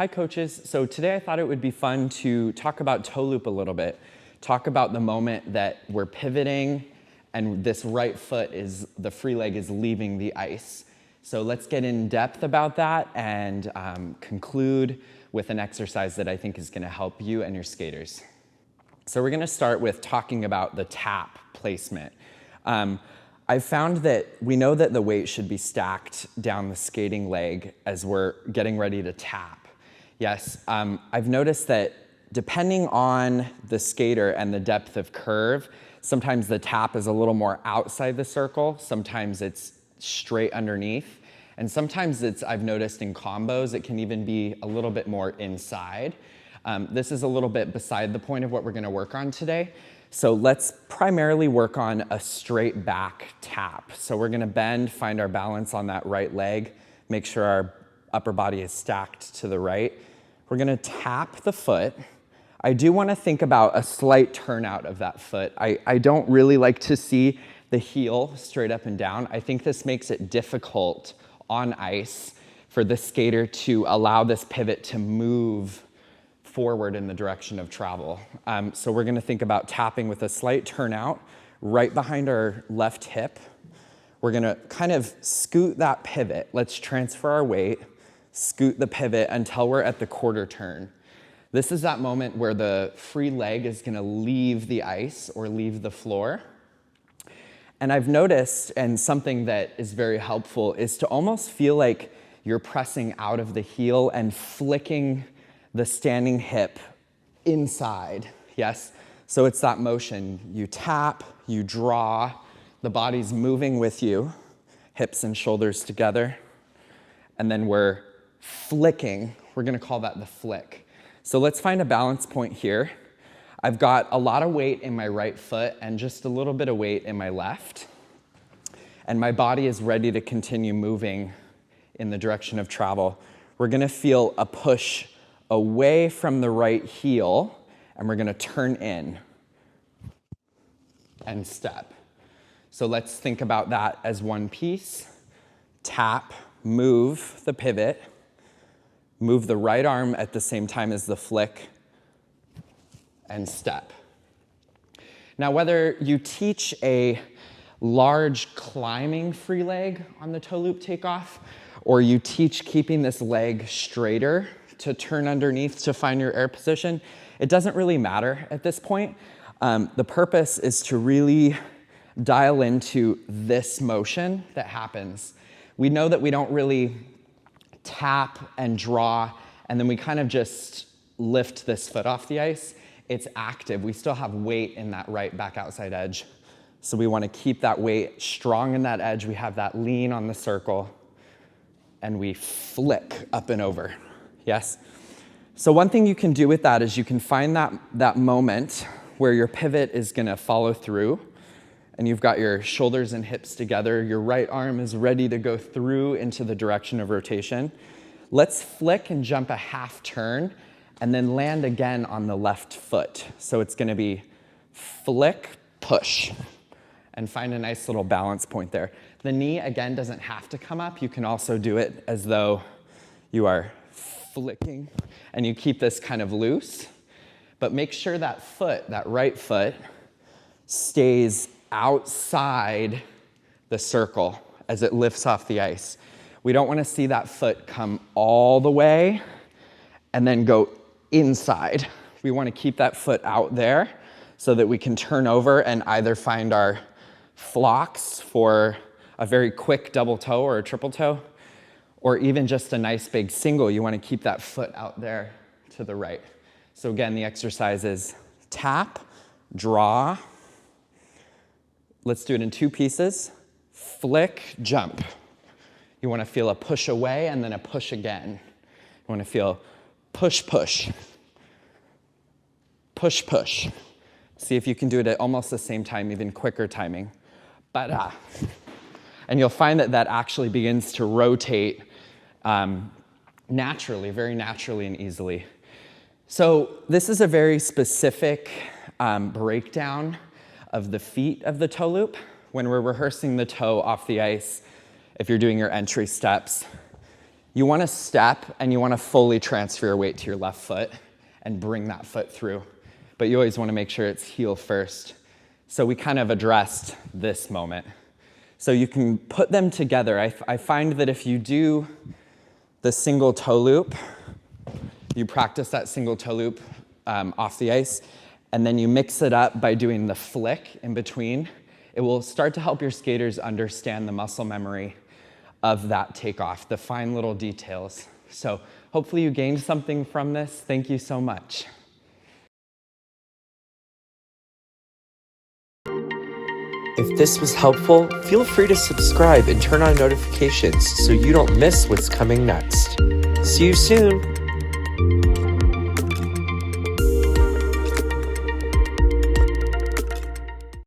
Hi coaches, so today I thought it would be fun to talk about toe loop a little bit. Talk about the moment that we're pivoting and this right foot is, the free leg is leaving the ice. So let's get in depth about that and conclude with an exercise that I think is gonna help you and your skaters. So we're gonna start with talking about the tap placement. I've found that we know that the weight should be stacked down the skating leg as we're getting ready to tap. Yes, I've noticed that depending on the skater and the depth of curve, sometimes the tap is a little more outside the circle, sometimes it's straight underneath, and sometimes I've noticed in combos, it can even be a little bit more inside. This is a little bit beside the point of what we're gonna work on today. So let's primarily work on a straight back tap. So we're gonna bend, find our balance on that right leg, make sure our upper body is stacked to the right. We're gonna tap the foot. I do wanna think about a slight turnout of that foot. I don't really like to see the heel straight up and down. I think this makes it difficult on ice for the skater to allow this pivot to move forward in the direction of travel. So we're gonna think about tapping with a slight turnout right behind our left hip. We're gonna kind of scoot that pivot. Let's transfer our weight, scoot the pivot until we're at the quarter turn. This is that moment where the free leg is gonna leave the ice or leave the floor. And I've noticed, and something that is very helpful, is to almost feel like you're pressing out of the heel and flicking the standing hip inside, yes? So it's that motion. You tap, you draw, the body's moving with you, hips and shoulders together, and then we're flicking. We're gonna call that the flick. So let's find a balance point here. I've got a lot of weight in my right foot and just a little bit of weight in my left. And my body is ready to continue moving in the direction of travel. We're gonna feel a push away from the right heel, and we're gonna turn in and step. So let's think about that as one piece. Tap, move the pivot, move the right arm at the same time as the flick, and step. Now, whether you teach a large climbing free leg on the toe loop takeoff, or you teach keeping this leg straighter to turn underneath to find your air position, it doesn't really matter at this point. The purpose is to really dial into this motion that happens. We know that we don't really tap and draw, and then we kind of just lift this foot off the ice. It's active. We still have weight in that right back outside edge. So we want to keep that weight strong in that edge. We have that lean on the circle, and we flick up and over. Yes? So one thing you can do with that is you can find that moment where your pivot is going to follow through, and you've got your shoulders and hips together. Your right arm is ready to go through into the direction of rotation. Let's flick and jump a half turn and then land again on the left foot. So it's gonna be flick, push, and find a nice little balance point there. The knee, again, doesn't have to come up. You can also do it as though you are flicking, and you keep this kind of loose, but make sure that foot, that right foot, stays outside the circle as it lifts off the ice. We don't want to see that foot come all the way and then go inside. We want to keep that foot out there so that we can turn over and either find our flocks for a very quick double toe or a triple toe, or even just a nice big single. You want to keep that foot out there to the right. So again, the exercise is tap, draw. Let's do it in two pieces. Flick, jump. You want to feel a push away and then a push again. You want to feel push, push, push, push. See if you can do it at almost the same time, even quicker timing. Ba-da. And you'll find that that actually begins to rotate naturally, very naturally and easily. So this is a very specific breakdown of the feet of the toe loop. When we're rehearsing the toe off the ice, if you're doing your entry steps, You want to step and you want to fully transfer your weight to your left foot and bring that foot through. But you always want to make sure it's heel first. So we kind of addressed this moment. So you can put them together. I find that if you do the single toe loop, you practice that single toe loop off the ice, and then you mix it up by doing the flick in between, it will start to help your skaters understand the muscle memory of that takeoff, the fine little details. So hopefully you gained something from this. Thank you so much. If this was helpful, feel free to subscribe and turn on notifications so you don't miss what's coming next. See you soon!